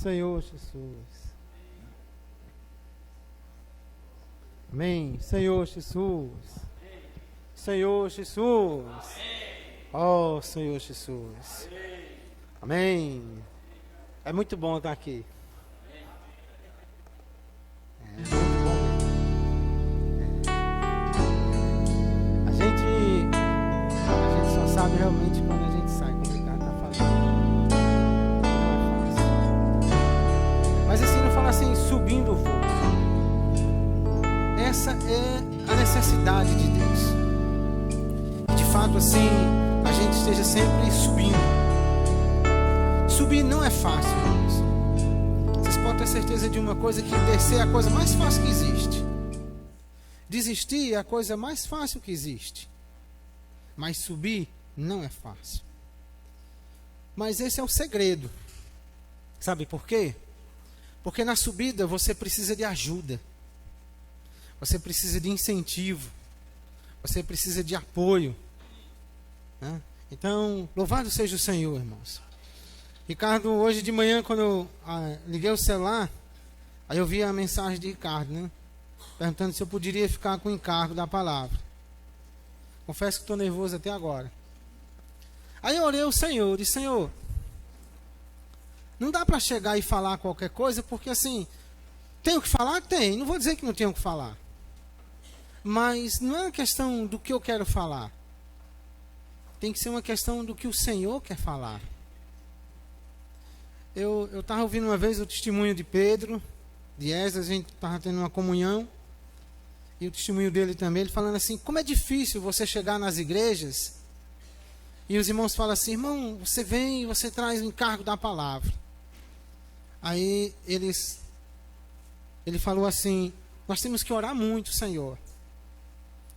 Senhor Jesus. Amém, Senhor Jesus. Senhor Jesus. Oh, Senhor Jesus. Amém. É muito bom estar aqui. É muito bom mesmo. A gente só sabe realmente quando a gente sai, como o Ricardo está falando. Não é fácil. Mas assim, não fala assim, subindo o voo. Essa é a necessidade de Deus. De fato, assim, a gente esteja sempre subindo. Subir não é fácil, irmãos. Vocês podem ter certeza de uma coisa, que descer é a coisa mais fácil que existe. Desistir é a coisa mais fácil que existe. Mas subir não é fácil. Mas esse é o segredo. Sabe por quê? Porque na subida você precisa de ajuda. Você precisa de incentivo. Você precisa de apoio. Né? Então, louvado seja o Senhor, irmãos. Ricardo, hoje de manhã, quando eu liguei o celular, aí eu vi a mensagem de Ricardo, né? Perguntando se eu poderia ficar com o encargo da palavra. Confesso que estou nervoso até agora. Aí eu orei ao Senhor, disse: Senhor, não dá para chegar e falar qualquer coisa, porque assim, tenho que falar? Tem. Não vou dizer que não tenho que falar. Mas não é uma questão do que eu quero falar. Tem que ser uma questão do que o Senhor quer falar. Eu estava ouvindo uma vez o testemunho de Pedro, de Esdras, a gente estava tendo uma comunhão, e o testemunho dele também, ele falando assim, como é difícil você chegar nas igrejas, e os irmãos falam assim, irmão, você vem e você traz o encargo da palavra. Aí ele falou assim, nós temos que orar muito, Senhor,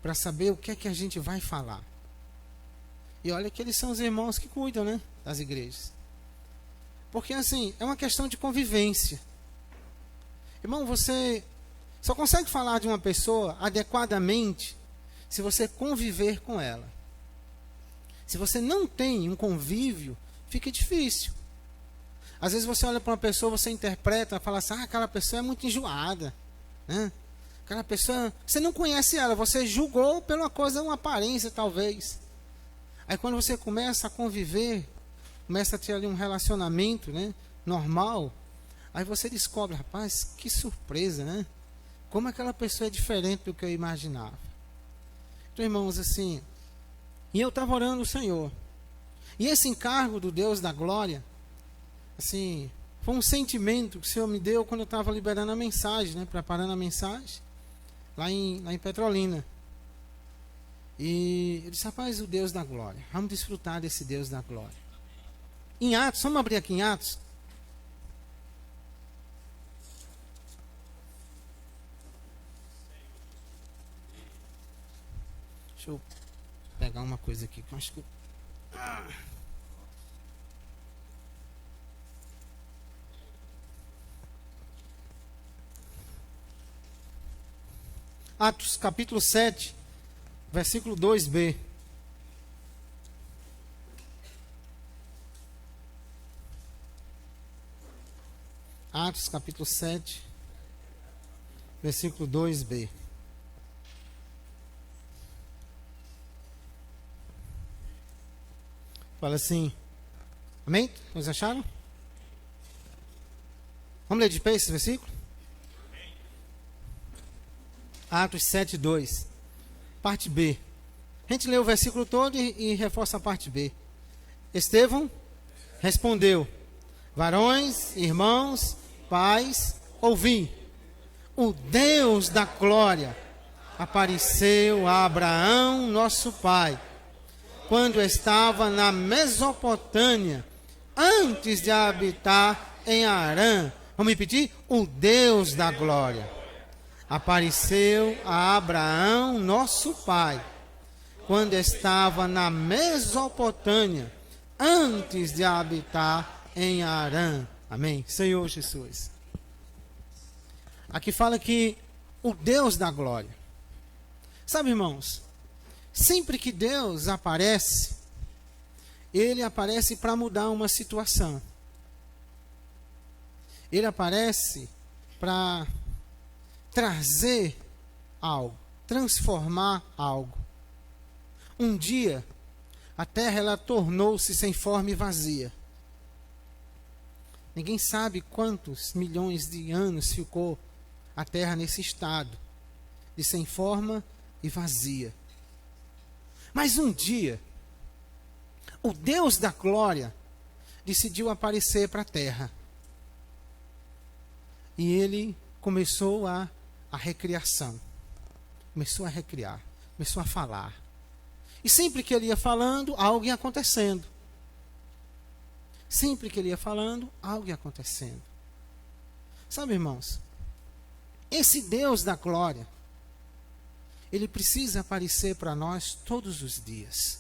para saber o que é que a gente vai falar. E olha que eles são os irmãos que cuidam, né, das igrejas. Porque assim, é uma questão de convivência. Irmão, você só consegue falar de uma pessoa adequadamente se você conviver com ela. Se você não tem um convívio, fica difícil. Às vezes você olha para uma pessoa, você interpreta, fala assim, aquela pessoa é muito enjoada, né? Aquela pessoa, você não conhece ela, você julgou pela coisa, uma aparência talvez. Aí quando você começa a conviver, começa a ter ali um relacionamento, né, normal, aí você descobre, rapaz, que surpresa, né? Como aquela pessoa é diferente do que eu imaginava. Então, irmãos, assim, e eu estava orando ao Senhor. E esse encargo do Deus da glória, assim, foi um sentimento que o Senhor me deu quando eu estava liberando a mensagem, né, preparando a mensagem, lá em Petrolina. E eu disse, rapaz, o Deus da glória, vamos desfrutar desse Deus da glória. Em Atos, vamos abrir aqui em Atos. Deixa eu pegar uma coisa aqui que eu acho que... Atos capítulo 7, versículo 2b. Atos capítulo 7, versículo 2b. Fala assim, amém? Vocês acharam? Vamos ler de pé esse versículo? Atos 7, 2, parte B. A gente lê o versículo todo e reforça a parte B. Estevão respondeu, varões, irmãos, pais, ouvi. O Deus da glória apareceu a Abraão, nosso pai, quando estava na Mesopotâmia, antes de habitar em Harã. Vamos repetir? O Deus da glória apareceu a Abraão, nosso pai, quando estava na Mesopotâmia, antes de habitar em Harã. Amém? Senhor Jesus. Aqui fala que o Deus da glória. Sabe, irmãos, sempre que Deus aparece, Ele aparece para mudar uma situação. Ele aparece para trazer algo, transformar algo. Um dia, a terra ela tornou-se sem forma e vazia. Ninguém sabe quantos milhões de anos ficou a terra nesse estado, de sem forma e vazia. Mas um dia, o Deus da glória decidiu aparecer para a terra. E ele começou a recriação. Começou a recriar, começou a falar. E sempre que ele ia falando, algo ia acontecendo. Sempre que ele ia falando, algo ia acontecendo. Sabe, irmãos, esse Deus da glória, ele precisa aparecer para nós todos os dias.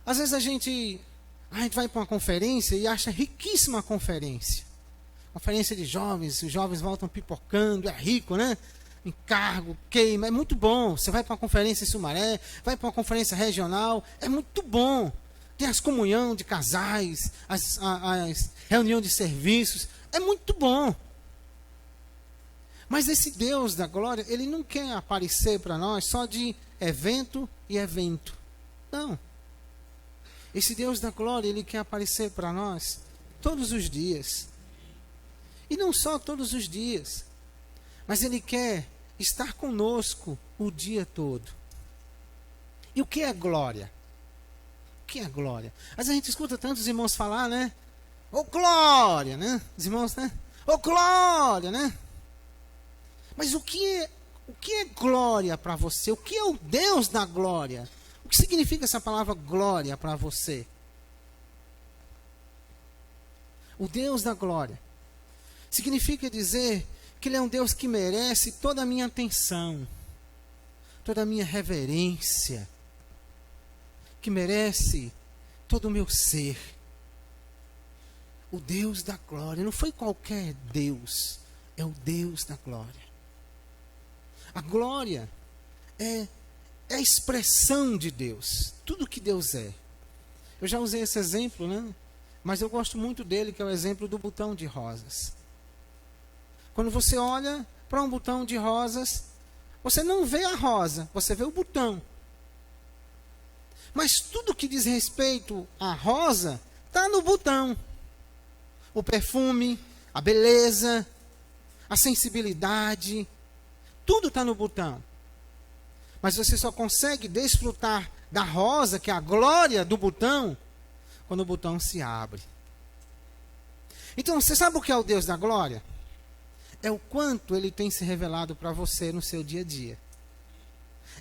Às vezes a gente vai para uma conferência e acha riquíssima a conferência. Conferência de jovens, os jovens voltam pipocando, é rico, né? Encargo, queima, é muito bom. Você vai para uma conferência em Sumaré, vai para uma conferência regional, é muito bom. Tem as comunhão de casais, as reunião de serviços, é muito bom. Mas esse Deus da glória, ele não quer aparecer para nós só de evento e evento. Não. Esse Deus da glória, ele quer aparecer para nós todos os dias. E não só todos os dias, mas ele quer estar conosco o dia todo. E o que é glória? O que é glória? Às vezes a gente escuta tantos irmãos falar, né? Ô glória, né? Os irmãos, né? Ô glória, né? Mas o que é glória para você? O que é o Deus da glória? O que significa essa palavra glória para você? O Deus da glória significa dizer que ele é um Deus que merece toda a minha atenção, toda a minha reverência, que merece todo o meu ser. O Deus da glória não foi qualquer Deus, é o Deus da glória. A glória é a expressão de Deus, tudo que Deus é. Eu já usei esse exemplo, né? Mas eu gosto muito dele, que é o exemplo do botão de rosas. Quando você olha para um botão de rosas, você não vê a rosa, você vê o botão. Mas tudo que diz respeito à rosa está no botão. O perfume, a beleza, a sensibilidade, tudo está no botão. Mas você só consegue desfrutar da rosa, que é a glória do botão, quando o botão se abre. Então, você sabe o que é o Deus da glória? É o quanto ele tem se revelado para você no seu dia a dia.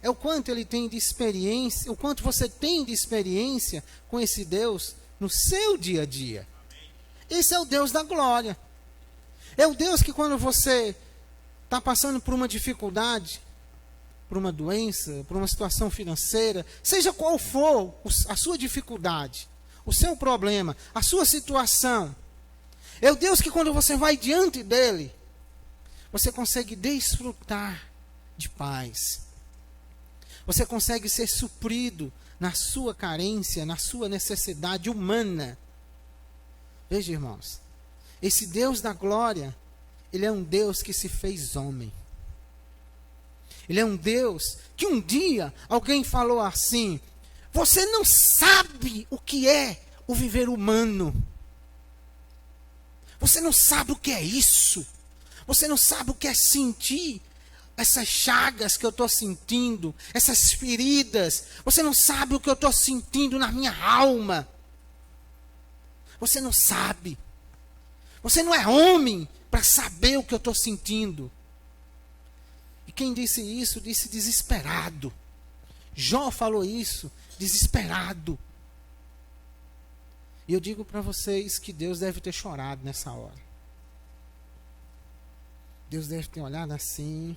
É o quanto ele tem de experiência, o quanto você tem de experiência com esse Deus no seu dia a dia. Esse é o Deus da glória. É o Deus que quando você está passando por uma dificuldade, por uma doença, por uma situação financeira, seja qual for a sua dificuldade, o seu problema, a sua situação, é o Deus que quando você vai diante dele, você consegue desfrutar de paz. Você consegue ser suprido na sua carência, na sua necessidade humana. Veja, irmãos, esse Deus da glória, ele é um Deus que se fez homem. Ele é um Deus que um dia alguém falou assim: você não sabe o que é o viver humano. Você não sabe o que é isso. Você não sabe o que é sentir essas chagas que eu estou sentindo, essas feridas. Você não sabe o que eu estou sentindo na minha alma. Você não sabe. Você não é homem para saber o que eu estou sentindo. E quem disse isso, disse desesperado. Jó falou isso, desesperado. E eu digo para vocês que Deus deve ter chorado nessa hora. Deus deve ter olhado assim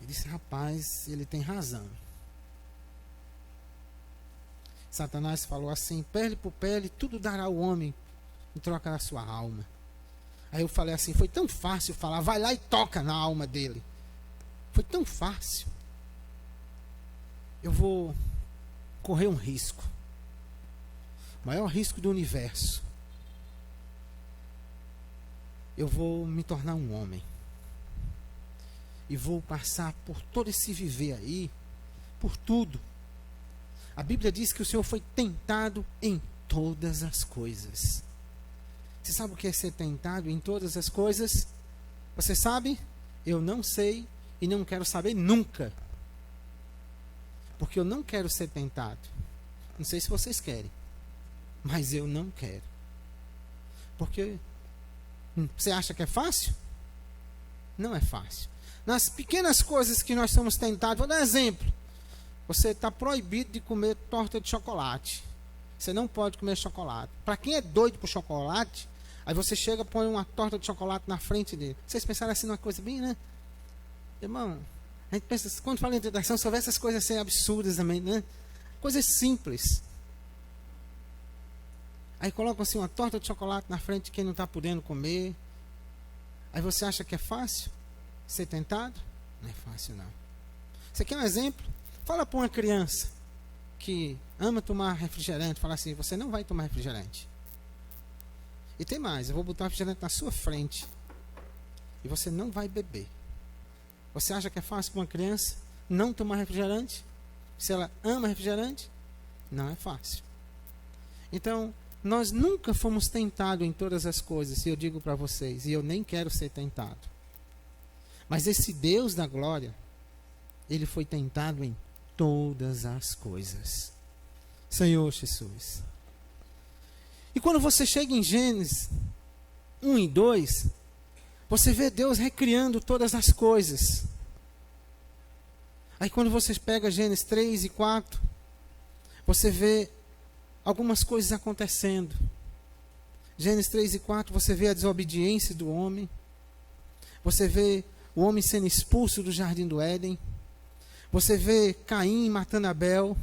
e disse: rapaz, ele tem razão. Satanás falou assim: pele por pele, tudo dará ao homem em troca da sua alma. Aí eu falei assim: foi tão fácil falar, vai lá e toca na alma dele. Foi tão fácil. Eu vou correr um risco. O maior risco do universo. eu vou me tornar um homem. E vou passar por todo esse viver aí, por tudo. A Bíblia diz que o Senhor foi tentado em todas as coisas. Você sabe o que é ser tentado em todas as coisas? Você sabe? Eu não sei e não quero saber nunca. Porque eu não quero ser tentado. Não sei se vocês querem, mas eu não quero. Porque você acha que é fácil? Não é fácil. Nas pequenas coisas que nós somos tentados, vou dar um exemplo. Você está proibido de comer torta de chocolate. Você não pode comer chocolate. Para quem é doido por chocolate, aí você chega e põe uma torta de chocolate na frente dele. Vocês pensaram assim numa coisa bem, né? Irmão, a gente pensa, quando fala em tentação, só vê essas coisas assim absurdas também, né? Coisas simples. Aí colocam assim uma torta de chocolate na frente de quem não está podendo comer. Aí você acha que é fácil ser tentado? Não é fácil, não. Você quer um exemplo? Fala para uma criança que ama tomar refrigerante, fala assim, você não vai tomar refrigerante. E tem mais, eu vou botar refrigerante na sua frente e você não vai beber. Você acha que é fácil para uma criança não tomar refrigerante? Se ela ama refrigerante? Não é fácil. Então, nós nunca fomos tentados em todas as coisas, e eu digo para vocês, e eu nem quero ser tentado. Mas esse Deus da glória, ele foi tentado em todas as coisas. Senhor Jesus. E quando você chega em Gênesis 1 e 2, você vê Deus recriando todas as coisas. Aí quando você pega Gênesis 3 e 4, você vê algumas coisas acontecendo. Gênesis 3 e 4, você vê a desobediência do homem. Você vê o homem sendo expulso do jardim do Éden. Você vê Caim matando Abel.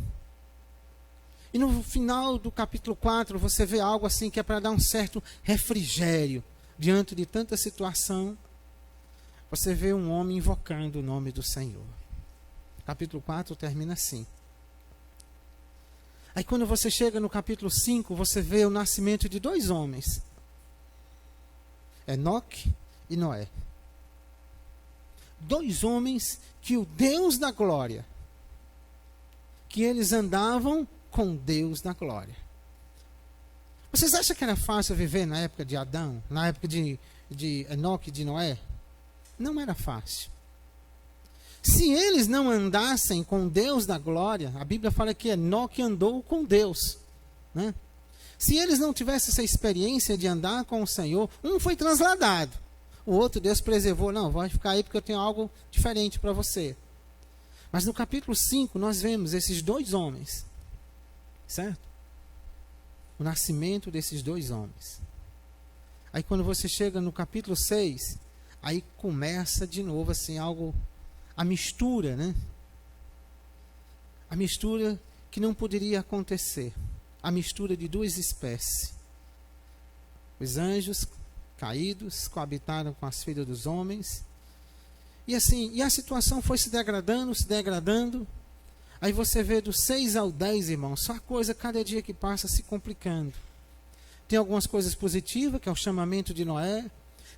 E no final do capítulo 4, você vê algo assim que é para dar um certo refrigério diante de tanta situação. Você vê um homem invocando o nome do Senhor. Capítulo 4 termina assim. Aí quando você chega no capítulo 5, você vê o nascimento de dois homens. Enoque e Noé. Dois homens que o Deus da glória, que eles andavam com Deus da glória. Vocês acham que era fácil viver na época de Adão, na época de Enoque e de Noé? Não era fácil. Se eles não andassem com Deus da glória, a Bíblia fala que Enoque andou com Deus, né? Se eles não tivessem essa experiência de andar com o Senhor, um foi transladado, o outro Deus preservou, não, vai ficar aí porque eu tenho algo diferente para você. Mas no capítulo 5 nós vemos esses dois homens, certo? O nascimento desses dois homens. Aí quando você chega no capítulo 6, aí começa de novo assim algo, a mistura, né? A mistura que não poderia acontecer. A mistura de duas espécies. Os anjos caídos coabitaram com as filhas dos homens. E assim, e a situação foi se degradando, se degradando. Aí você vê do 6 ao 10, irmãos, só a coisa cada dia que passa se complicando. Tem algumas coisas positivas, que é o chamamento de Noé.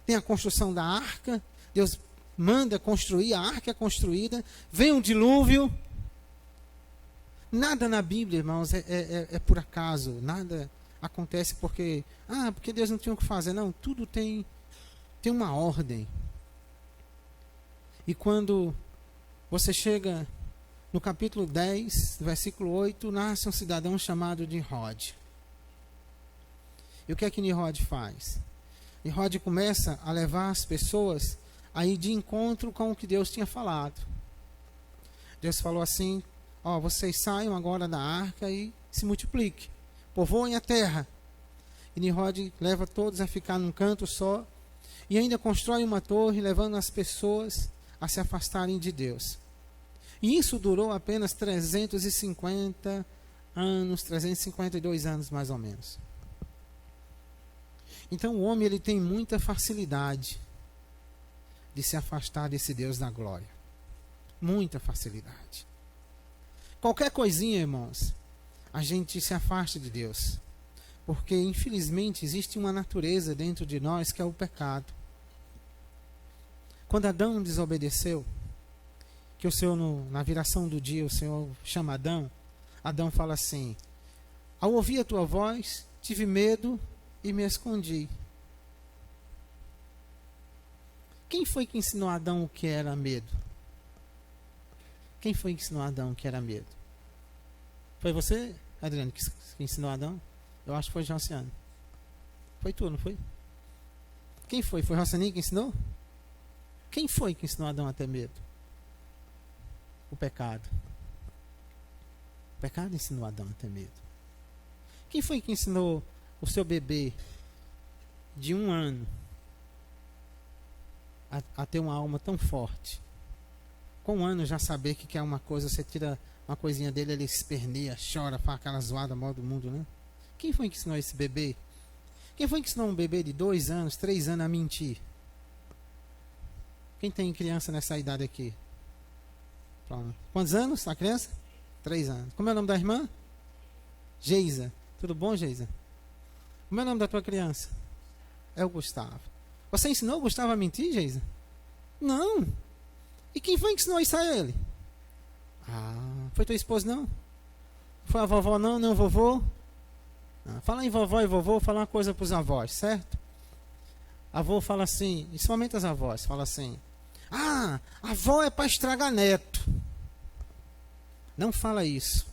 Tem a construção da arca. Deus manda construir, a arca é construída. Vem um dilúvio. Nada na Bíblia, irmãos, é por acaso. Nada acontece porque Deus não tinha o que fazer. Não, tudo tem uma ordem. E quando você chega no capítulo 10, versículo 8, nasce um cidadão chamado Nimrod. E o que é que Nimrod faz? Nimrod começa a levar as pessoas a ir de encontro com o que Deus tinha falado. Deus falou assim, vocês saiam agora da arca e se multipliquem, povoem a terra. E Nimrod leva todos a ficar num canto só, e ainda constrói uma torre, levando as pessoas a se afastarem de Deus. E isso durou apenas 350 anos, 352 anos mais ou menos. Então o homem ele tem muita facilidade de se afastar desse Deus da glória. Muita facilidade. Qualquer coisinha, irmãos, a gente se afasta de Deus. Porque, infelizmente, existe uma natureza dentro de nós que é o pecado. Quando Adão desobedeceu, que o Senhor, na viração do dia, o Senhor chama Adão, Adão fala assim: ao ouvir a tua voz, tive medo e me escondi. Quem foi que ensinou a Adão o que era medo? Quem foi que ensinou a Adão o que era medo? Foi você, Adriano, que ensinou a Adão? Eu acho que foi Josiane. Foi tu, não foi? Quem foi? Foi Rossani que ensinou? Quem foi que ensinou a Adão a ter medo? O pecado. O pecado ensinou a Adão a ter medo. Quem foi que ensinou o seu bebê de 1 ano a ter uma alma tão forte? Com 1 ano já saber que quer uma coisa, você tira uma coisinha dele, ele esperneia, chora, faz aquela zoada mal do mundo, né? Quem foi que ensinou esse bebê? Quem foi que ensinou um bebê de 2 anos, 3 anos a mentir? Quem tem criança nessa idade aqui? Pronto. Quantos anos a criança? 3 anos. Como é o nome da irmã? Geisa. Tudo bom, Geisa? Como é o nome da tua criança? É o Gustavo. Você ensinou o Gustavo a mentir, Geisa? Não. E quem foi que ensinou isso a ele? Ah, foi tua esposa, não? Foi a vovó, não? Não, vovô? Ah, fala em vovó e vovô, falar uma coisa para os avós, certo? A avó fala assim, principalmente as avós, fala assim: ah, a avó é para estragar neto. Não fala isso.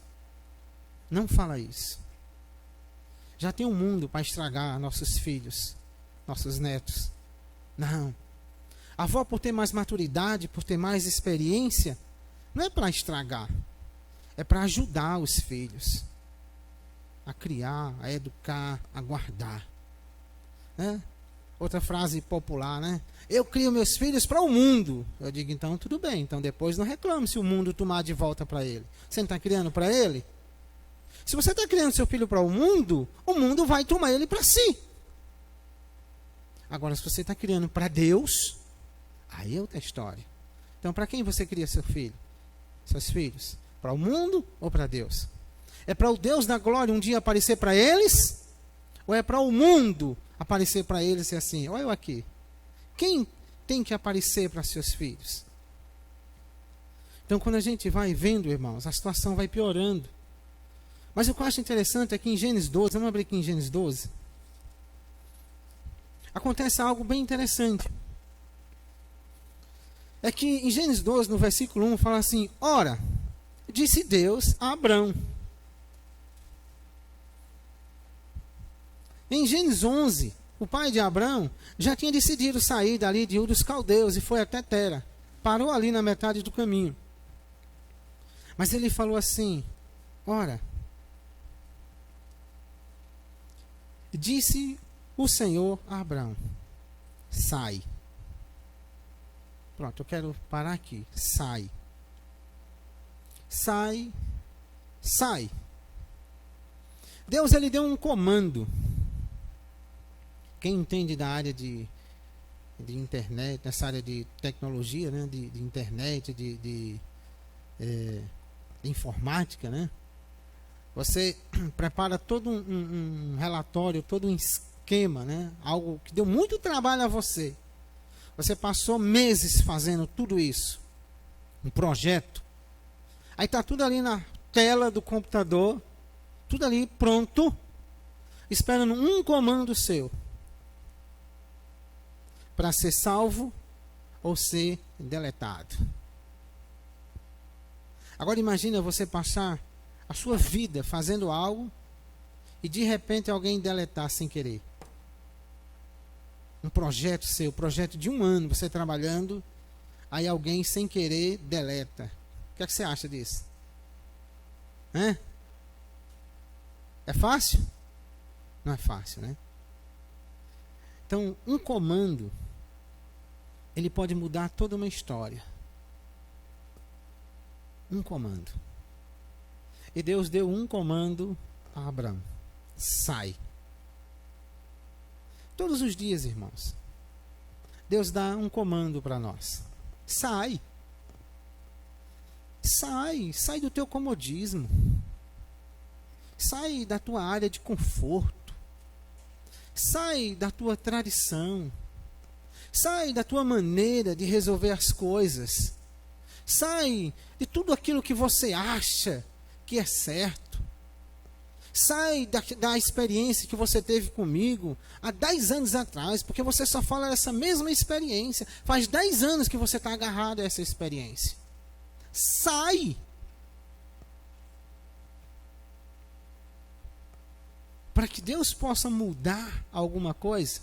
Não fala isso. Já tem um mundo para estragar nossos filhos, nossos netos. Não. A avó, por ter mais maturidade, por ter mais experiência, não é para estragar. É para ajudar os filhos a criar, a educar, a guardar. Né? Outra frase popular, né? Eu crio meus filhos para o mundo. Eu digo, então tudo bem. Então depois não reclame se o mundo tomar de volta para ele. Você não está criando para ele? Se você está criando seu filho para o mundo vai tomar ele para si. Agora, se você está criando para Deus, aí é outra história. Então, para quem você cria seu filho? Seus filhos? Para o mundo ou para Deus? É para o Deus da glória um dia aparecer para eles? Ou é para o mundo aparecer para eles e assim, olha eu aqui. Quem tem que aparecer para seus filhos? Então, quando a gente vai vendo, irmãos, a situação vai piorando. Mas o que eu acho interessante é que em Gênesis 12, vamos abrir aqui em Gênesis 12, acontece algo bem interessante. É que em Gênesis 12, no versículo 1, fala assim: ora, disse Deus a Abrão. Em Gênesis 11, o pai de Abrão já tinha decidido sair dali de Ur dos Caldeus e foi até Tera. Parou ali na metade do caminho. Mas ele falou assim: ora, disse o Senhor a Abrão: sai. Pronto, eu quero parar aqui. Sai. Sai. Sai. Deus, ele deu um comando. Quem entende da área de internet, nessa área de tecnologia, né, de internet, de informática, né? Você prepara todo um relatório, todo um esquema, né? Algo que deu muito trabalho a você. Você passou meses fazendo tudo isso. Um projeto. Aí está tudo ali na tela do computador, tudo ali pronto, esperando um comando seu para ser salvo ou ser deletado. Agora imagina você passar a sua vida fazendo algo e de repente alguém deletar sem querer. Um projeto seu, projeto de 1 ano, você trabalhando, aí alguém sem querer deleta. O que é que você acha disso? É fácil? Não é fácil, né? Então, um comando, ele pode mudar toda uma história. Um comando. E Deus deu um comando a Abraão: sai. Todos os dias, irmãos, Deus dá um comando para nós: sai. Sai. Sai do teu comodismo. Sai da tua área de conforto. Sai da tua tradição. Sai da tua maneira de resolver as coisas. Sai de tudo aquilo que você acha que é certo. Sai da experiência que você teve comigo há 10 anos atrás, porque você só fala dessa mesma experiência. Faz 10 anos que você está agarrado a essa experiência. Sai! Para que Deus possa mudar alguma coisa,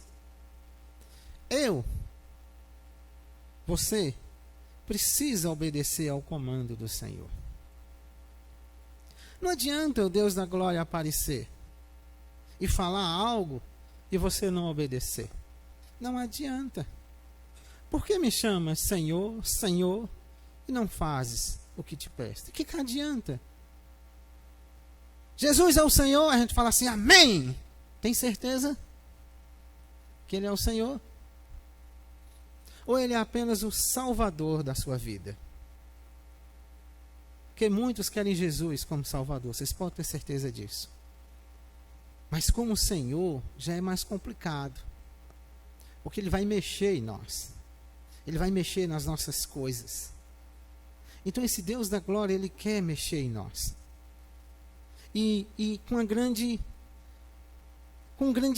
você precisa obedecer ao comando do Senhor. Não adianta o Deus da glória aparecer e falar algo e você não obedecer. Não adianta. Por que me chamas Senhor, Senhor, e não fazes o que te peço? O que adianta? Jesus é o Senhor, a gente fala assim, amém. Tem certeza que Ele é o Senhor? Ou Ele é apenas o Salvador da sua vida? Porque muitos querem Jesus como Salvador, vocês podem ter certeza disso. Mas como Senhor, já é mais complicado. Porque Ele vai mexer em nós. Ele vai mexer nas nossas coisas. Então esse Deus da glória, Ele quer mexer em nós. E com um grande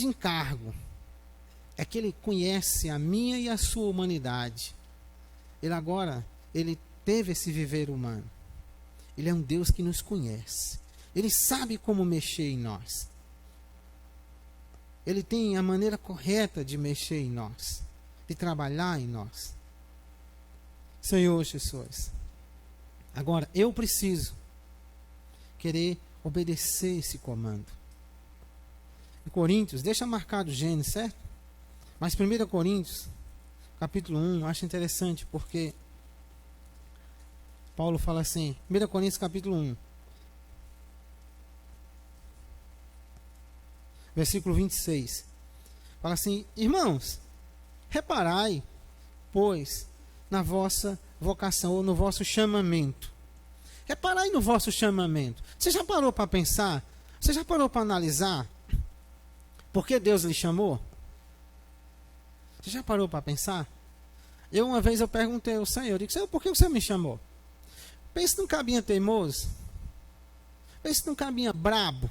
encargo. É que Ele conhece a minha e a sua humanidade. Ele teve esse viver humano. Ele é um Deus que nos conhece. Ele sabe como mexer em nós. Ele tem a maneira correta de mexer em nós, de trabalhar em nós. Senhor Jesus. Agora, eu preciso querer obedecer esse comando. Em Coríntios, deixa marcado Gênesis, certo? Mas 1 Coríntios, capítulo 1, eu acho interessante, porque Paulo fala assim, 1 Coríntios capítulo 1, versículo 26, fala assim, irmãos, reparai, pois, na vossa vocação, ou no vosso chamamento. Reparai no vosso chamamento. Você já parou para pensar? Você já parou para analisar? Por que Deus lhe chamou? Você já parou para pensar? Uma vez eu perguntei ao Senhor, eu disse, Senhor, por que você me chamou? Pensa num cabinha teimoso. Pensa num cabinha brabo.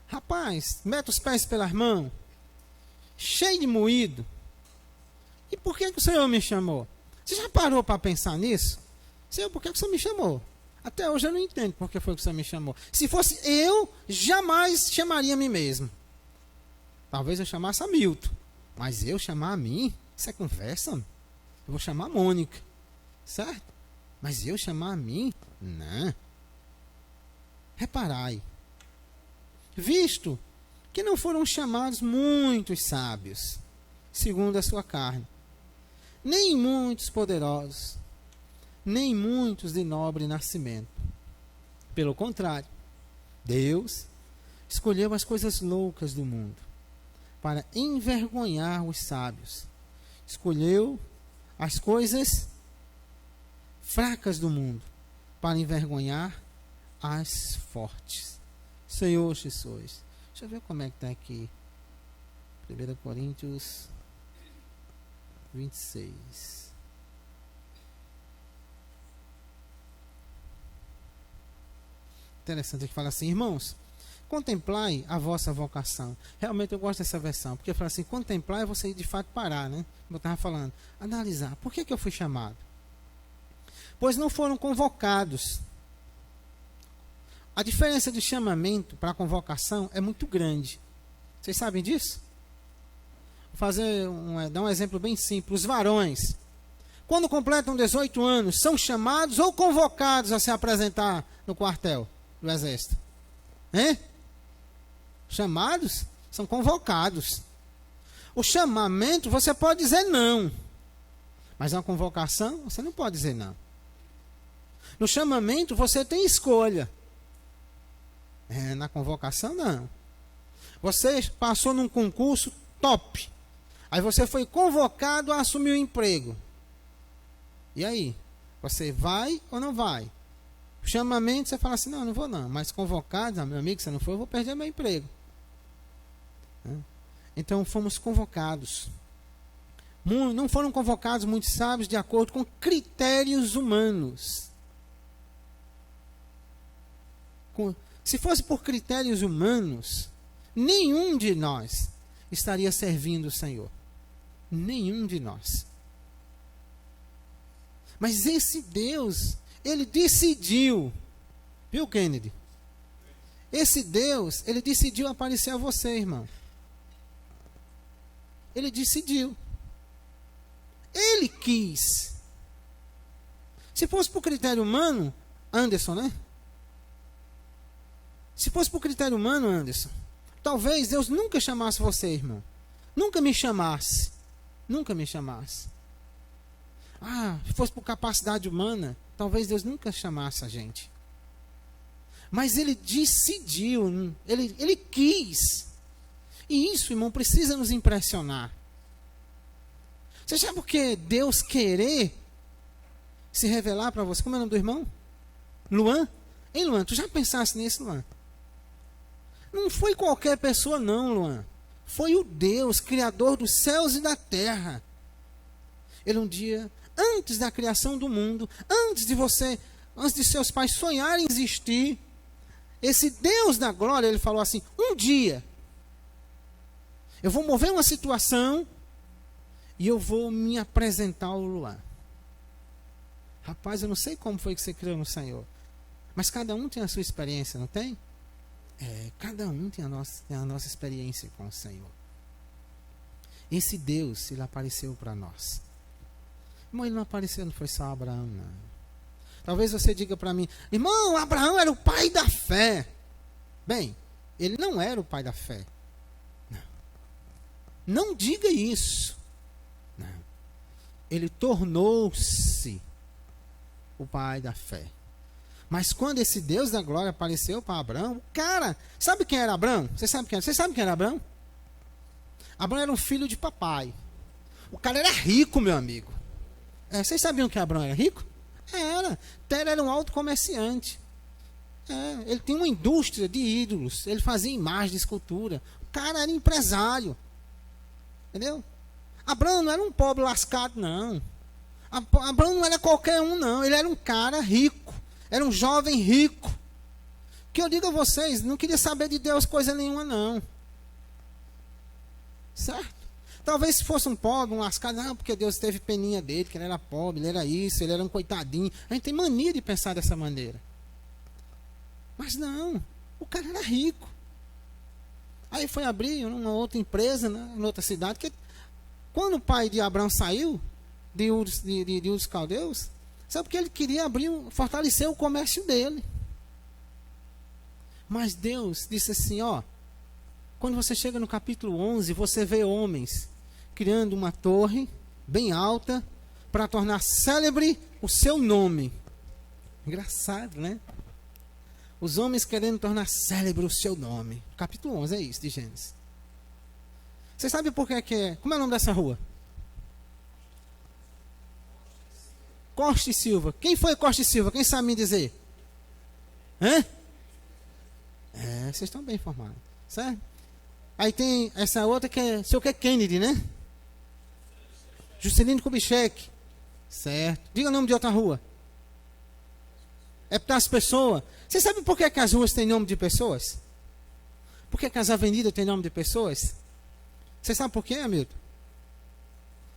Rapaz, mete os pés pelas mãos. Cheio de moído. E por que o Senhor me chamou? Você já parou para pensar nisso? Senhor, por que o Senhor me chamou? Até hoje eu não entendo por que foi que o Senhor me chamou. Se fosse eu, jamais chamaria a mim mesmo. Talvez eu chamasse a Milton. Mas eu chamar a mim? Isso é conversa? Eu vou chamar a Mônica. Certo? Mas eu chamar a mim? Não. Reparai. Visto que não foram chamados muitos sábios, segundo a sua carne, nem muitos poderosos, nem muitos de nobre nascimento. Pelo contrário, Deus escolheu as coisas loucas do mundo para envergonhar os sábios. Escolheu as coisas fracas do mundo para envergonhar as fortes. Senhor Jesus. Deixa eu ver como é que está aqui. 1 Coríntios 26. Interessante que fala assim, irmãos, contemplai a vossa vocação. Realmente eu gosto dessa versão, porque fala assim, contemplar é você de fato parar, né? Como eu estava falando, analisar. Por que eu fui chamado? Pois não foram convocados. A diferença de chamamento para convocação é muito grande. Vocês sabem disso? Vou dar um exemplo bem simples. Os varões, quando completam 18 anos, são chamados ou convocados a se apresentar no quartel do exército? Hein? Chamados? São convocados. O chamamento, você pode dizer não. Mas na convocação, você não pode dizer não. No chamamento, você tem escolha. Na convocação, não. Você passou num concurso top. Aí você foi convocado a assumir o emprego. E aí? Você vai ou não vai? Chamamento, você fala assim, não, não vou não. Mas convocado, meu amigo, se você não for, eu vou perder meu emprego. Então, fomos convocados. Não foram convocados muitos sábios de acordo com critérios humanos. Se fosse por critérios humanos, nenhum de nós estaria servindo o Senhor. Nenhum de nós. Mas esse Deus, ele decidiu, viu, Kennedy? Esse Deus, ele decidiu aparecer a você, irmão. Ele decidiu. Ele quis. Se fosse por critério humano, Anderson, né? Se fosse por critério humano, Anderson, talvez Deus nunca chamasse você, irmão. Nunca me chamasse. Nunca me chamasse. Se fosse por capacidade humana, talvez Deus nunca chamasse a gente. Mas ele decidiu, ele quis. E isso, irmão, precisa nos impressionar. Você sabe por que Deus querer se revelar para você? Como é o nome do irmão? Luan? Hein, Luan? Tu já pensaste nisso, Luan? Não foi qualquer pessoa, não, Luan. Foi o Deus, Criador dos céus e da terra. Ele um dia, antes da criação do mundo, antes de seus pais sonharem em existir, esse Deus da glória, ele falou assim, um dia, eu vou mover uma situação e eu vou me apresentar ao Luan. Rapaz, eu não sei como foi que você criou no Senhor, mas cada um tem a sua experiência, não tem? Cada um tem a nossa experiência com o Senhor. Esse Deus, ele apareceu para nós. Irmão, ele não apareceu, não foi só Abraão, não. Talvez você diga para mim, irmão, Abraão era o pai da fé. Bem, ele não era o pai da fé. Não diga isso. Não. Ele tornou-se o pai da fé. Mas quando esse Deus da glória apareceu para Abraão, cara, sabe quem era Abraão? Você sabe quem era Abraão? Abraão era um filho de papai. O cara era rico, meu amigo. Vocês sabiam que Abraão era rico? Era. Tera era um alto comerciante. Ele tinha uma indústria de ídolos. Ele fazia imagem de escultura. O cara era empresário. Entendeu? Abraão não era um pobre lascado, não. Abraão não era qualquer um, não. Ele era um cara rico. Era um jovem rico. Que eu digo a vocês, não queria saber de Deus coisa nenhuma, não. Certo? Talvez se fosse um pobre, um lascado, não, porque Deus teve peninha dele, que ele era pobre, ele era isso, ele era um coitadinho. A gente tem mania de pensar dessa maneira. Mas não, o cara era rico. Aí foi abrir uma outra empresa, né, em outra cidade, que quando o pai de Abraão saiu de Ur dos Caldeus, sabe porque ele queria fortalecer o comércio dele. Mas Deus disse assim, quando você chega no capítulo 11, você vê homens criando uma torre bem alta para tornar célebre o seu nome. Engraçado, né? Os homens querendo tornar célebre o seu nome. Capítulo 11 é isso, de Gênesis. Você sabe por que é? Como é o nome dessa rua? Costa e Silva. Quem foi Costa e Silva? Quem sabe me dizer? Vocês estão bem informados. Certo? Aí tem essa outra que é, sei o que, Kennedy, né? Juscelino Kubitschek. Certo. Diga o nome de outra rua. Epitácio Pessoa. Você sabe por que as ruas têm nome de pessoas? Por que as avenidas têm nome de pessoas? Você sabe por quê, Hamilton?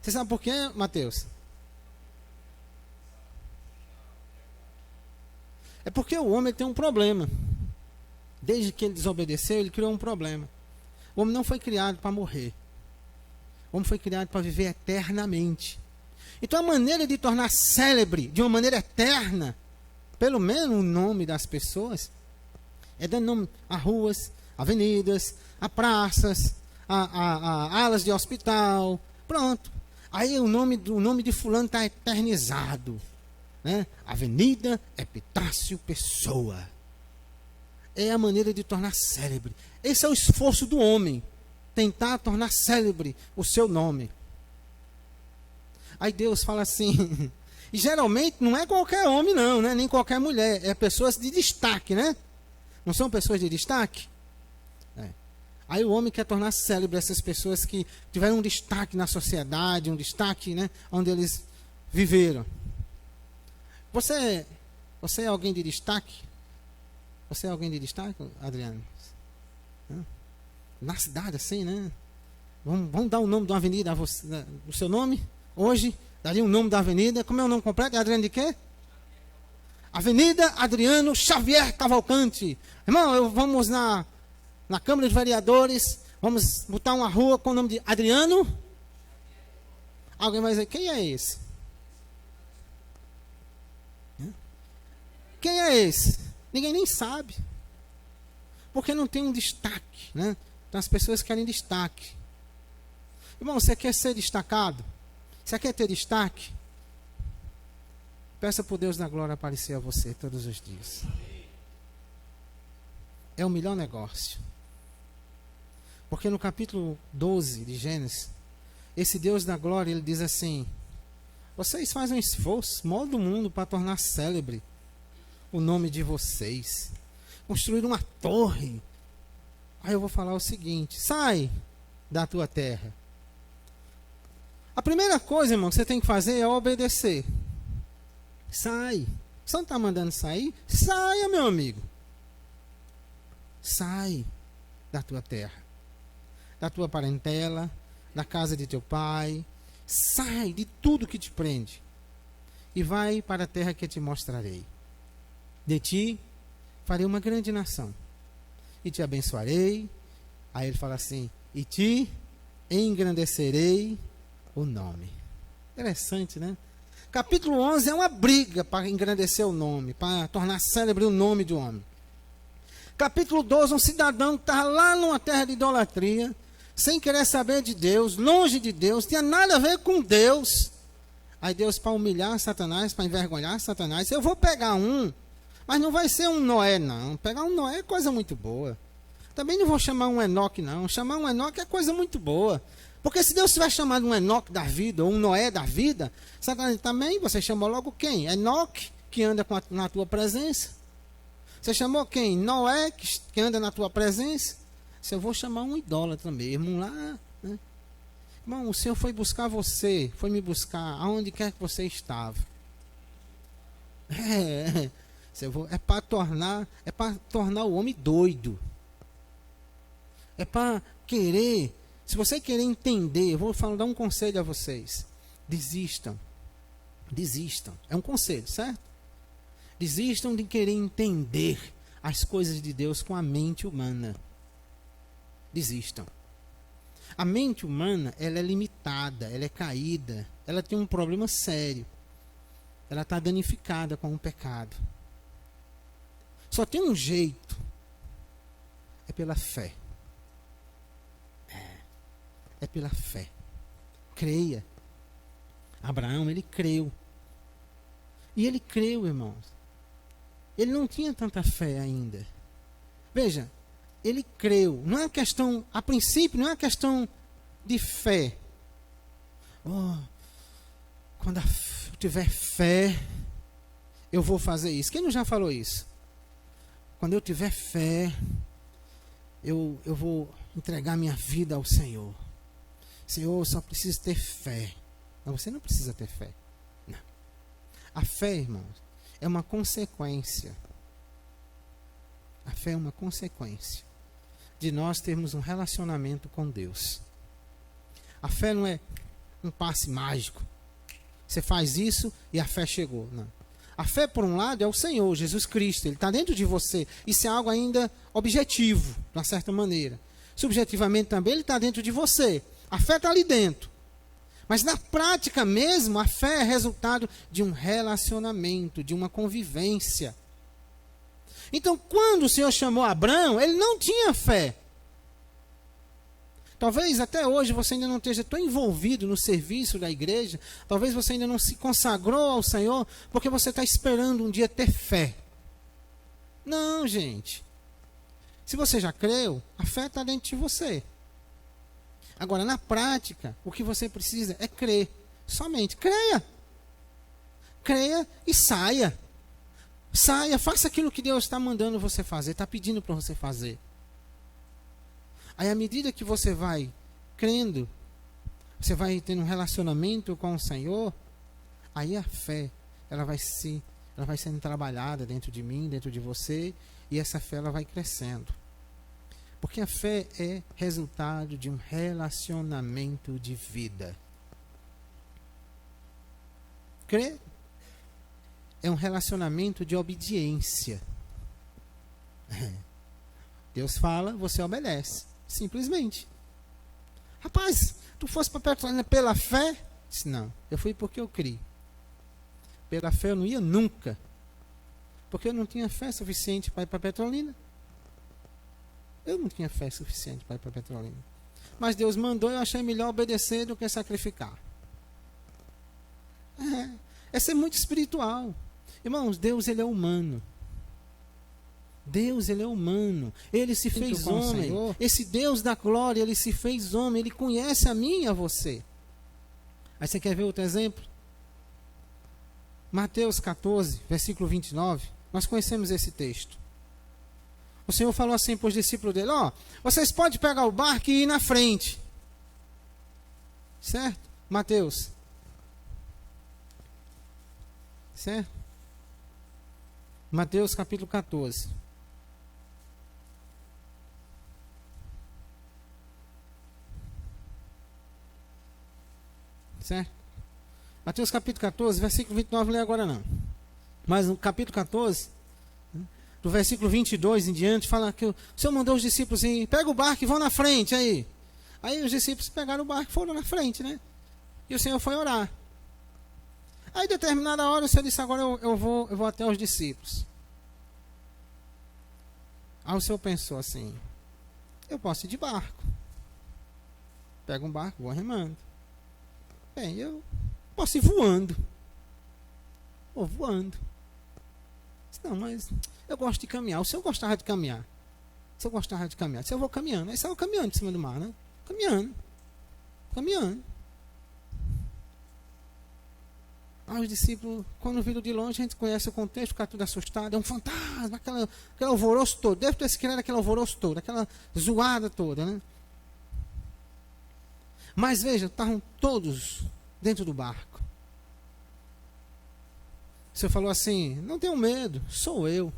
Você sabe por quê, Mateus? É porque o homem tem um problema. Desde que ele desobedeceu, ele criou um problema. O homem não foi criado para morrer. O homem foi criado para viver eternamente. Então a maneira de tornar célebre, de uma maneira eterna, pelo menos o nome das pessoas, é dando nome a ruas, avenidas, a praças, a alas de hospital. Pronto. Aí o nome de fulano está eternizado. Né? Avenida Epitácio Pessoa. É a maneira de tornar célebre. Esse é o esforço do homem. Tentar tornar célebre o seu nome. Aí Deus fala assim. E geralmente não é qualquer homem não, né? Nem qualquer mulher. É pessoas de destaque, né? Não são pessoas de destaque? Aí o homem quer tornar célebre essas pessoas que tiveram um destaque na sociedade, um destaque, né, onde eles viveram. Você é alguém de destaque? Você é alguém de destaque, Adriano? Na cidade, assim, né? Vamos dar o nome de uma avenida, o seu nome, hoje, daria o nome da avenida. Como é o nome completo? É Adriano de quê? Avenida Adriano Xavier Cavalcante. Irmão, vamos na Câmara de Vereadores, vamos botar uma rua com o nome de Adriano. Alguém vai dizer, quem é esse? Quem é esse? Ninguém nem sabe. Porque não tem um destaque, né? Então as pessoas querem destaque. Irmão, você quer ser destacado? Você quer ter destaque? Peça por Deus da glória aparecer a você todos os dias. É o melhor negócio. Porque no capítulo 12 de Gênesis, esse Deus da glória, ele diz assim: vocês fazem um esforço, modo o mundo para tornar célebre o nome de vocês. Construir uma torre. Aí eu vou falar o seguinte: sai da tua terra. A primeira coisa, irmão, que você tem que fazer é obedecer. Sai. Você não está mandando sair? Saia, meu amigo. Sai da tua terra, da tua parentela, da casa de teu pai. Sai de tudo que te prende e vai para a terra que eu te mostrarei. De ti farei uma grande nação e te abençoarei. Aí ele fala assim: e te engrandecerei o nome. Interessante, né? Capítulo 11 é uma briga para engrandecer o nome, para tornar célebre o nome do homem. Capítulo 12, um cidadão que estava lá numa terra de idolatria, sem querer saber de Deus, longe de Deus, tinha nada a ver com Deus. Aí Deus, para humilhar Satanás, para envergonhar Satanás, eu vou pegar um, mas não vai ser um Noé, não. Pegar um Noé é coisa muito boa. Também não vou chamar um Enoque, não. Chamar um Enoque é coisa muito boa. Porque se Deus tivesse chamado um Enoque da vida, ou um Noé da vida, Satanás também, você chamou logo quem? Enoque, que anda na tua presença. Você chamou quem? Noé, que anda na tua presença. Se eu vou chamar um idólatra mesmo lá, né? Irmão, o Senhor foi buscar você, foi me buscar aonde quer que você estava. É para tornar o homem doido. É para querer. Se você querer entender, eu vou dar um conselho a vocês. Desistam. Desistam. É um conselho, certo? Desistam de querer entender as coisas de Deus com a mente humana. Desistam. A mente humana, ela é limitada, ela é caída, ela tem um problema sério. Ela está danificada com o pecado. Só tem um jeito. É pela fé. É pela fé. Creia. Abraão, ele creu. E ele creu, irmãos. Ele não tinha tanta fé ainda. Veja, ele creu. Não é uma questão, a princípio, não é uma questão de fé. Quando eu tiver fé, eu vou fazer isso. Quem não já falou isso? Quando eu tiver fé, eu vou entregar minha vida ao Senhor. Senhor, eu só preciso ter fé. Mas você não precisa ter fé. Não. A fé, irmãos, é uma consequência. A fé é uma consequência de nós termos um relacionamento com Deus. A fé não é um passe mágico. Você faz isso e a fé chegou. Não. A fé, por um lado, é o Senhor, Jesus Cristo. Ele está dentro de você. Isso é algo ainda objetivo, de uma certa maneira. Subjetivamente também, ele está dentro de você. A fé está ali dentro. Mas na prática mesmo, a fé é resultado de um relacionamento, de uma convivência. Então, quando o Senhor chamou Abraão, ele não tinha fé. Talvez até hoje você ainda não esteja tão envolvido no serviço da igreja. Talvez você ainda não se consagrou ao Senhor, porque você está esperando um dia ter fé. Não, gente. Se você já creu, a fé está dentro de você. Agora, na prática, o que você precisa é crer. Somente creia. Creia e saia. Saia, faça aquilo que Deus está mandando você fazer, está pedindo para você fazer. Aí, à medida que você vai crendo, você vai tendo um relacionamento com o Senhor, aí a fé, ela vai sendo trabalhada dentro de mim, dentro de você, e essa fé ela vai crescendo. Porque a fé é resultado de um relacionamento de vida. Crer é um relacionamento de obediência. Deus fala, você obedece. Simplesmente. Rapaz, tu fosse para Petrolina pela fé? Disse, não, eu fui porque eu criei. Pela fé eu não ia nunca. Porque eu não tinha fé suficiente para ir para Petrolina. Eu não tinha fé suficiente para ir para Petrolina. Mas Deus mandou, eu achei melhor obedecer do que sacrificar. Essa é muito espiritual. Irmãos, Deus ele é humano. Deus, ele é humano. Ele se fez homem. Esse Deus da glória, ele se fez homem. Ele conhece a mim e a você. Aí você quer ver outro exemplo? Mateus 14, versículo 29. Nós conhecemos esse texto. O Senhor falou assim para os discípulos dele: ó, vocês podem pegar o barco e ir na frente. Certo? Mateus. Certo? Mateus capítulo 14. Certo? Mateus capítulo 14, versículo 29, não lê agora não. Mas no capítulo 14, do versículo 22 em diante, fala que o Senhor mandou os discípulos ir, pega o barco e vão na frente aí. Aí os discípulos pegaram o barco e foram na frente, né? E o Senhor foi orar. Aí, determinada hora, o Senhor disse, agora eu vou até os discípulos. Aí o Senhor pensou assim, eu posso ir de barco. Pego um barco, vou remando. Bem, eu posso ir voando. Vou voando. Não, mas eu gosto de caminhar. O Senhor gostava de caminhar. Se eu gostava de caminhar, se eu vou caminhando. Aí saiu caminhando em cima do mar, né? Caminhando. Aí os discípulos, quando viram de longe, a gente conhece o contexto, fica tudo assustado. É um fantasma, aquele alvoroço todo. Deve ter se criado aquele alvoroço todo, aquela zoada toda, né? Mas veja, estavam todos dentro do barco. O Senhor falou assim, não tenham medo, sou eu.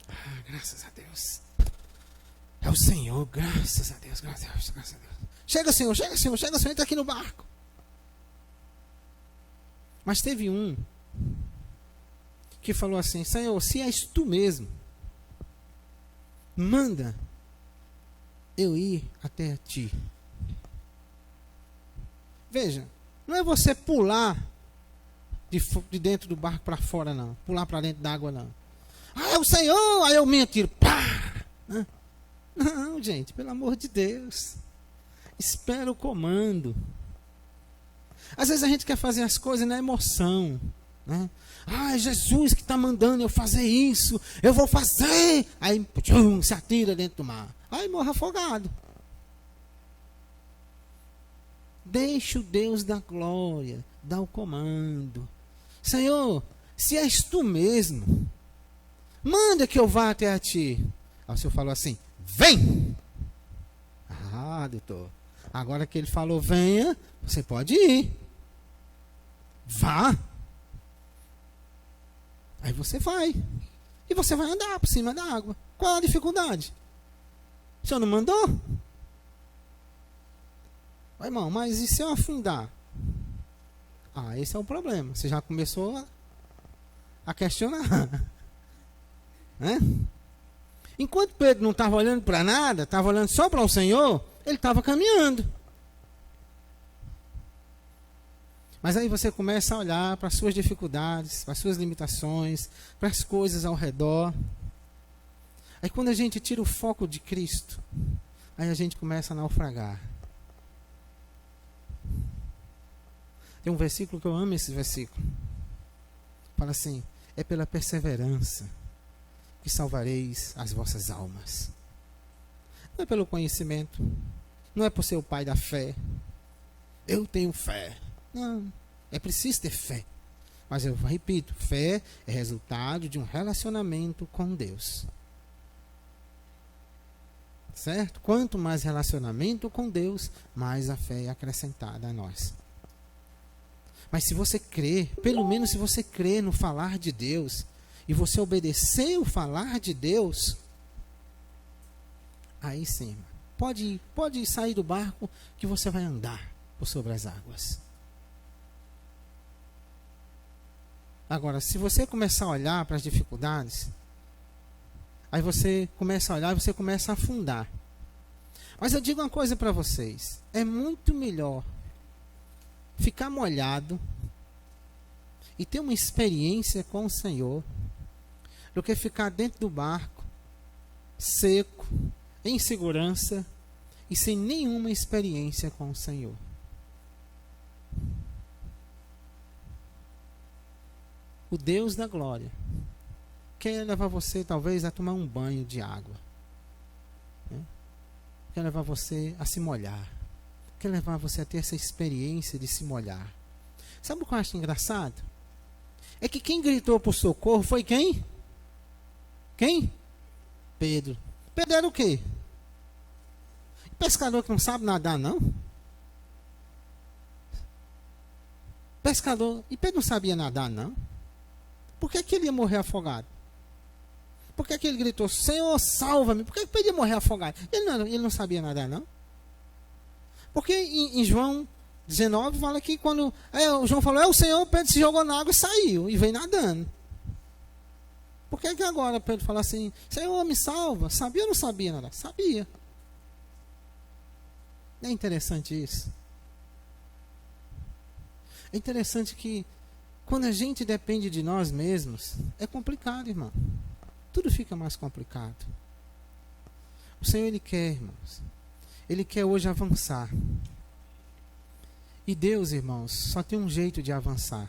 Ah, graças a Deus. É o Senhor, graças a Deus, graças a Deus, graças a Deus. Chega, Senhor, entra aqui no barco. Mas teve um que falou assim, Senhor, se és tu mesmo, manda eu ir até ti. Veja, não é você pular de dentro do barco para fora, não. Pular para dentro da água, não. Ah, é o Senhor! Aí eu me atiro. Pá! Não, gente, pelo amor de Deus. Espera o comando. Às vezes a gente quer fazer as coisas na emoção, né? Ah, é Jesus que está mandando eu fazer isso. Eu vou fazer. Aí se atira dentro do mar. Aí morre afogado. Deixa o Deus da glória dar o comando. Senhor, se és tu mesmo, manda que eu vá até a ti. Aí o Senhor falou assim, vem. Ah, doutor, agora que ele falou venha, você pode ir. Vá. Aí você vai. E você vai andar por cima da água. Qual a dificuldade? O Senhor não mandou? Irmão, mas e se eu afundar? Ah, esse é o problema. Você já começou a questionar. Né? Enquanto Pedro não estava olhando para nada, estava olhando só para o Senhor, ele estava caminhando. Mas aí você começa a olhar para as suas dificuldades, para as suas limitações, para as coisas ao redor. Aí quando a gente tira o foco de Cristo, aí a gente começa a naufragar. Tem um versículo que eu amo, esse versículo. Fala assim, é pela perseverança que salvareis as vossas almas. Não é pelo conhecimento, não é por ser o pai da fé. Eu tenho fé. Não, é preciso ter fé. Mas eu repito, fé é resultado de um relacionamento com Deus. Certo? Quanto mais relacionamento com Deus, mais a fé é acrescentada a nós. Mas se você crê, pelo menos se você crê no falar de Deus, e você obedecer o falar de Deus, aí sim, pode sair do barco que você vai andar por sobre as águas. Agora, se você começar a olhar para as dificuldades, aí você começa a olhar e você começa a afundar. Mas eu digo uma coisa para vocês, é muito melhor ficar molhado e ter uma experiência com o Senhor do que ficar dentro do barco, seco, em segurança e sem nenhuma experiência com o Senhor. O Deus da glória quer levar você talvez a tomar um banho de água, né? Quer levar você a se molhar, quer levar você a ter essa experiência de se molhar. Sabe o que eu acho engraçado? É que quem gritou por socorro foi quem? Quem? Pedro. Pedro era o quê? Pescador que não sabe nadar, não? Pescador. E Pedro não sabia nadar, não? Por que ele ia morrer afogado? Por que ele gritou, Senhor, salva-me? Por que Pedro ia morrer afogado? Ele não sabia nadar, não? Porque em João 19 fala que quando o João falou, o Senhor, Pedro se jogou na água e saiu, e veio nadando. Por que agora Pedro fala assim, Senhor, me salva? Sabia ou não sabia nadar? Sabia. Não é interessante isso? É interessante que quando a gente depende de nós mesmos, é complicado, irmão. Tudo fica mais complicado. O Senhor, Ele quer, irmãos. Ele quer hoje avançar. E Deus, irmãos, só tem um jeito de avançar.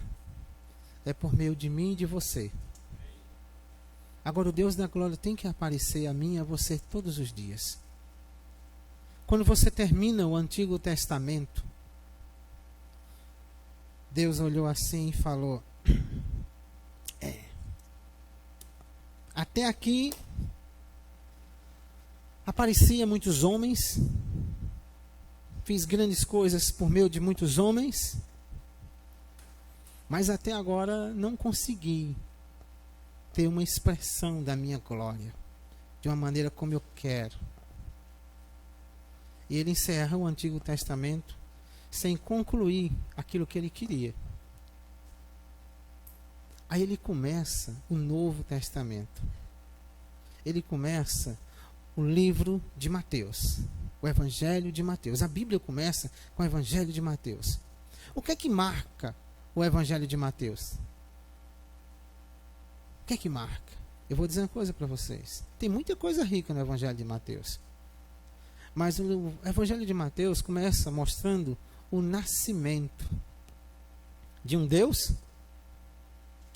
É por meio de mim e de você. Agora, o Deus da glória tem que aparecer a mim e a você todos os dias. Quando você termina o Antigo Testamento, Deus olhou assim e falou, até aqui aparecia muitos homens, fiz grandes coisas por meio de muitos homens, mas até agora não consegui ter uma expressão da minha glória, de uma maneira como eu quero. E ele encerra o Antigo Testamento sem concluir aquilo que ele queria. Aí ele começa o Novo Testamento. Ele começa o livro de Mateus, o Evangelho de Mateus. A Bíblia começa com o Evangelho de Mateus. O que é que marca o Evangelho de Mateus? O que é que marca? Eu vou dizer uma coisa para vocês. Tem muita coisa rica no Evangelho de Mateus. Mas o Evangelho de Mateus começa mostrando o nascimento de um Deus?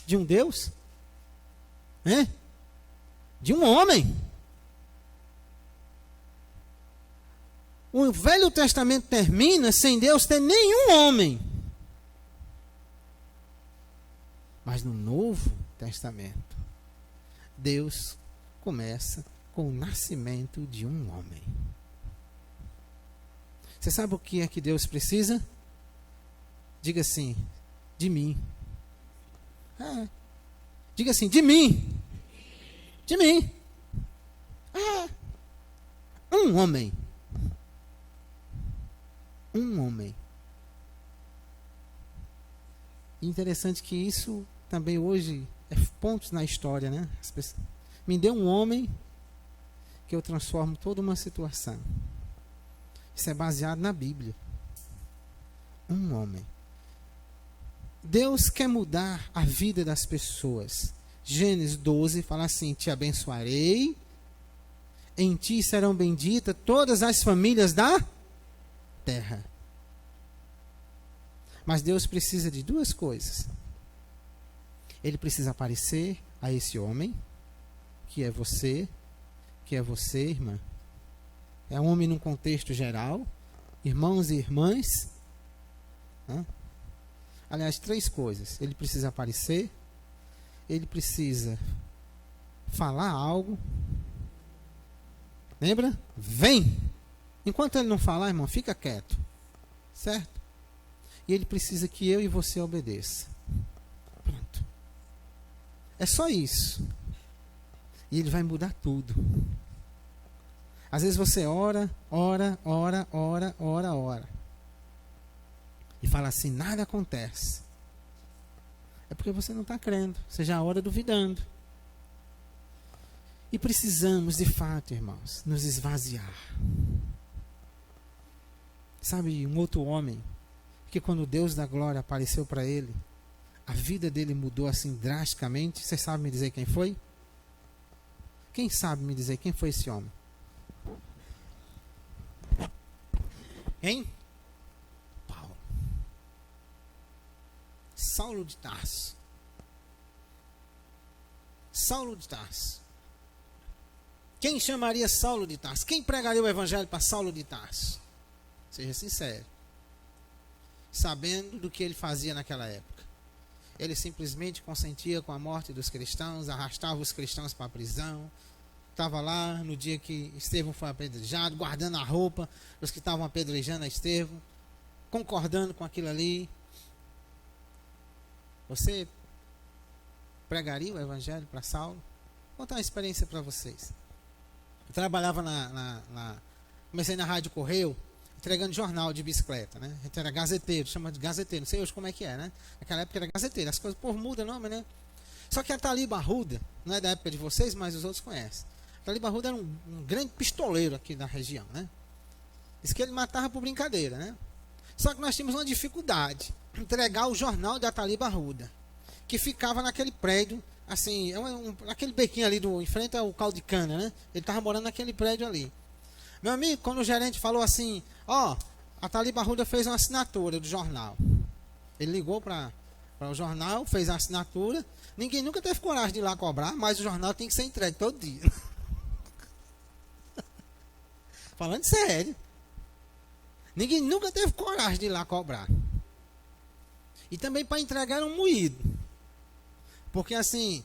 De um Deus? De um homem. O Velho Testamento termina sem Deus ter nenhum homem. Mas no Novo Testamento, Deus começa com o nascimento de um homem. Você sabe o que é que Deus precisa? Diga assim, de mim. Diga assim, de mim. De mim. Um homem. Um homem. Interessante que isso também hoje é pontos na história, né? Me dê um homem que eu transformo toda uma situação. Isso é baseado na Bíblia. Um homem. Deus quer mudar a vida das pessoas. Gênesis 12 fala assim, te abençoarei, em ti serão benditas todas as famílias da terra. Mas Deus precisa de duas coisas. Ele precisa aparecer a esse homem, que é você, irmã. É um homem num contexto geral, irmãos e irmãs. Aliás, três coisas. Ele precisa aparecer, ele precisa falar algo Lembra? Vem! Enquanto ele não falar, irmão, fica quieto. Certo? E ele precisa que eu e você obedeça. Pronto. É só isso. E ele vai mudar tudo. Às vezes você ora. E fala assim, nada acontece. É porque você não está crendo. Você já ora duvidando. E precisamos, de fato, irmãos, nos esvaziar. Sabe, um outro homem, que quando o Deus da glória apareceu para ele, a vida dele mudou assim drasticamente. Você sabe me dizer quem foi? Quem sabe me dizer quem foi esse homem? Hein? Paulo. Saulo de Tarso. Saulo de Tarso. Quem chamaria Saulo de Tarso? Quem pregaria o evangelho para Saulo de Tarso? Seja sincero. Sabendo do que ele fazia naquela época. Ele simplesmente consentia com a morte dos cristãos, arrastava os cristãos para a prisão. Estava lá no dia que Estevão foi apedrejado, guardando a roupa dos que estavam apedrejando a Estevão, concordando com aquilo ali. Você pregaria o evangelho para Saulo? Vou contar uma experiência para vocês. Eu trabalhava comecei na Rádio Correio, entregando jornal de bicicleta, né? A gente era gazeteiro, chama de gazeteiro, não sei hoje como é que é, né? Naquela época era gazeteiro, as coisas, por muda o nome, né? Só que a Thalib Arruda, não é da época de vocês, mas os outros conhecem. A Thalib Arruda era um grande pistoleiro aqui da região, né? Diz que ele matava por brincadeira, né? Só que nós tínhamos uma dificuldade, entregar o jornal da Thalib Arruda, que ficava naquele prédio, assim, naquele bequinho ali em frente ao caldo de cana, né? Ele estava morando naquele prédio ali. Meu amigo, quando o gerente falou assim, a Thalib Arruda fez uma assinatura do jornal. Ele ligou para o jornal, fez a assinatura. Ninguém nunca teve coragem de ir lá cobrar, mas o jornal tem que ser entregue todo dia. Falando sério. Ninguém nunca teve coragem de ir lá cobrar. E também para entregar era um moído. Porque assim,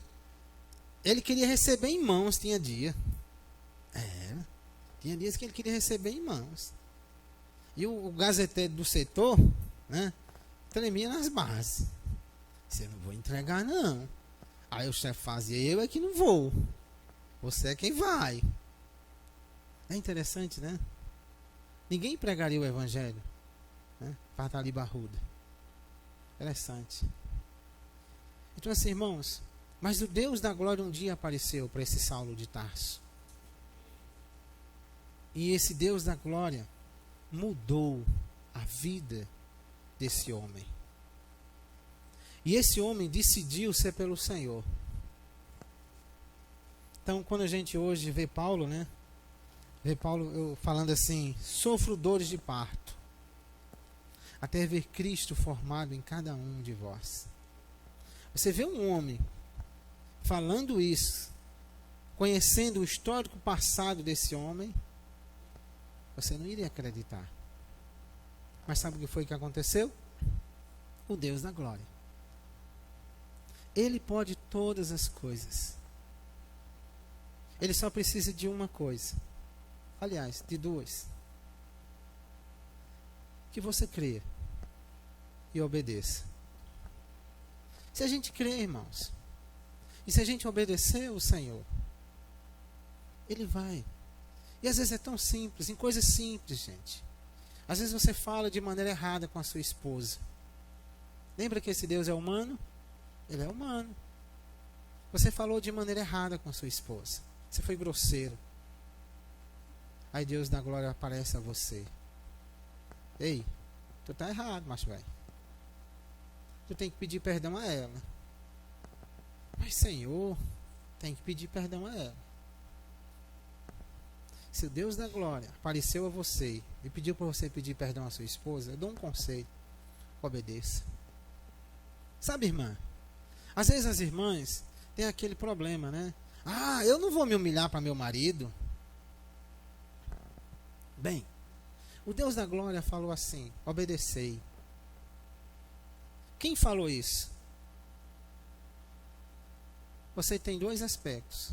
ele queria receber em mãos, tinha dia. Tinha dias que ele queria receber em mãos. E o gazeteiro do setor, né, tremia nas bases. Você não vou entregar, não. Aí o chefe fazia, eu é que não vou. Você é quem vai. É interessante, né? Ninguém pregaria o evangelho, né, para Thalib Arruda. Interessante. Então assim, irmãos, mas o Deus da glória um dia apareceu para esse Saulo de Tarso. E esse Deus da glória mudou a vida desse homem. E esse homem decidiu ser pelo Senhor. Então, quando a gente hoje vê Paulo, né? Vê Paulo falando assim, sofro dores de parto, até ver Cristo formado em cada um de vós. Você vê um homem falando isso, conhecendo o histórico passado desse homem, você não iria acreditar. Mas sabe o que foi que aconteceu? O Deus da glória. Ele pode todas as coisas. Ele só precisa de uma coisa. Aliás, de duas. Que você creia e obedeça. Se a gente crer, irmãos, e se a gente obedecer o Senhor, Ele vai. E às vezes é tão simples, em coisas simples, gente. Às vezes você fala de maneira errada com a sua esposa. Lembra que esse Deus é humano? Ele é humano. Você falou de maneira errada com a sua esposa. Você foi grosseiro. Aí Deus da glória aparece a você. Ei, tu tá errado, macho velho. Tu tem que pedir perdão a ela. Mas Senhor, tem que pedir perdão a ela. Se o Deus da glória apareceu a você e pediu para você pedir perdão à sua esposa, eu dou um conselho. Obedeça. Sabe, irmã? Às vezes as irmãs têm aquele problema, né? Eu não vou me humilhar para meu marido. Bem, o Deus da glória falou assim, obedecei. Quem falou isso? Você tem dois aspectos.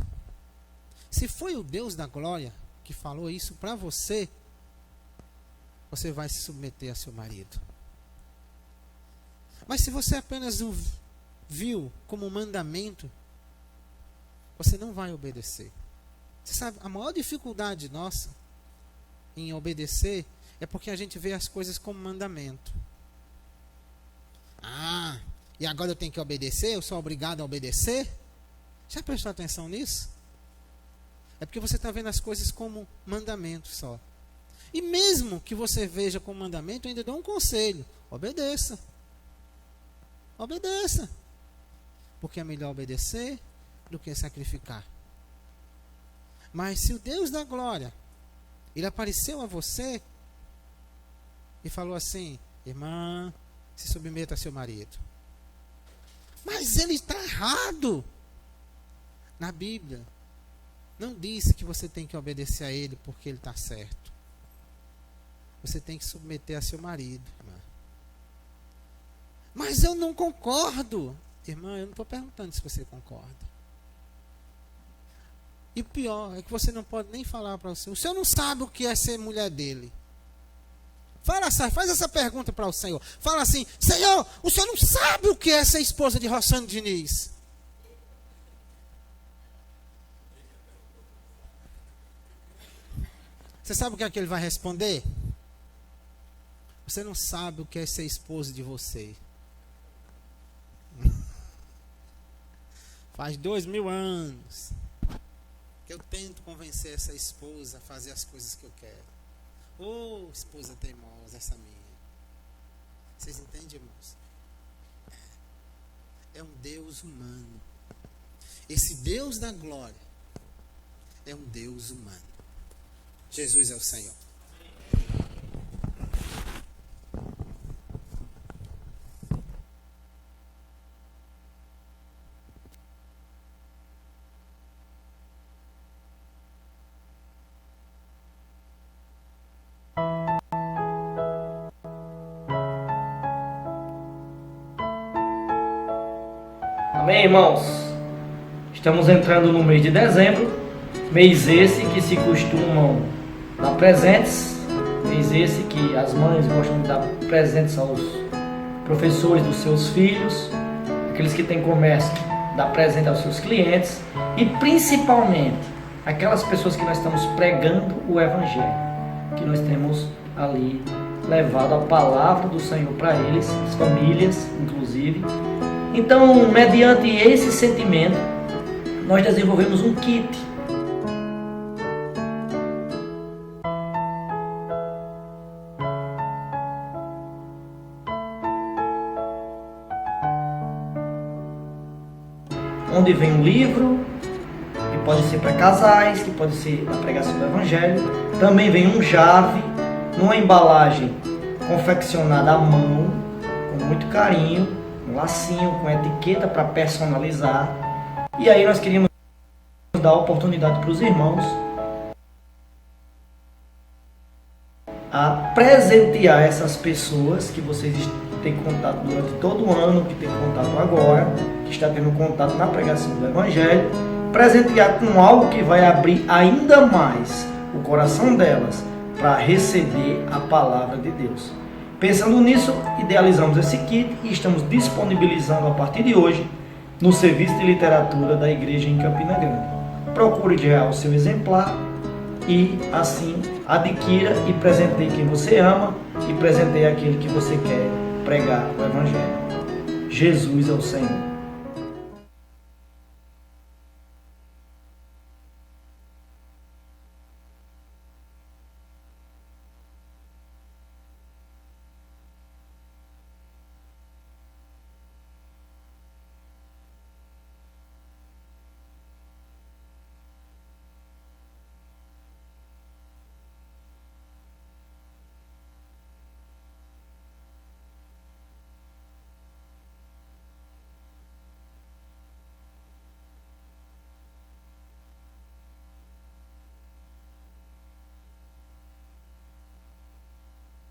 Se foi o Deus da glória, que falou isso para você, você vai se submeter a seu marido. Mas se você apenas o viu como um mandamento, você não vai obedecer. Você sabe, a maior dificuldade nossa em obedecer é porque a gente vê as coisas como mandamento. Ah, e agora eu tenho que obedecer? Eu sou obrigado a obedecer? Já prestou atenção nisso? É porque você está vendo as coisas como mandamento só. E mesmo que você veja como mandamento, eu ainda dou um conselho: obedeça. Obedeça. Porque é melhor obedecer do que sacrificar. Mas se o Deus da glória, ele apareceu a você e falou assim: irmã, se submeta a seu marido. Mas ele está errado. Na Bíblia, não disse que você tem que obedecer a ele porque ele está certo. Você tem que submeter a seu marido, irmã. Mas eu não concordo. Irmã, eu não estou perguntando se você concorda. E o pior é que você não pode nem falar para o senhor não sabe o que é ser mulher dele. Faz essa pergunta para o Senhor. Fala assim: Senhor, o senhor não sabe o que é ser esposa de Rossano Diniz. Você sabe o que é que ele vai responder? Você não sabe o que é ser esposa de você. Faz 2000 anos que eu tento convencer essa esposa a fazer as coisas que eu quero. Oh, esposa teimosa, essa minha. Vocês entendem, irmãos? É um Deus humano. Esse Deus da glória é um Deus humano. Jesus é o Senhor. Amém, irmãos? Estamos entrando no mês de dezembro, mês esse que se costumam dar presentes, mês esse que as mães gostam de dar presentes aos professores dos seus filhos, aqueles que têm comércio, dar presente aos seus clientes e principalmente aquelas pessoas que nós estamos pregando o Evangelho, que nós temos ali levado a palavra do Senhor para eles, as famílias inclusive. Então, mediante esse sentimento, nós desenvolvemos um kit. Onde vem um livro, que pode ser para casais, que pode ser a pregação do Evangelho. Também vem um jave, numa embalagem confeccionada à mão, com muito carinho, um lacinho com etiqueta para personalizar. E aí nós queríamos dar a oportunidade para os irmãos a presentear essas pessoas que vocês têm contato durante todo o ano, que tem contato agora, que está tendo contato na pregação do Evangelho, presentear com algo que vai abrir ainda mais o coração delas para receber a palavra de Deus. Pensando nisso, idealizamos esse kit e estamos disponibilizando a partir de hoje no serviço de literatura da igreja em Campina Grande. Procure já o seu exemplar e assim adquira e presenteie quem você ama e presenteie aquele que você quer pregar o Evangelho. Jesus é o Senhor.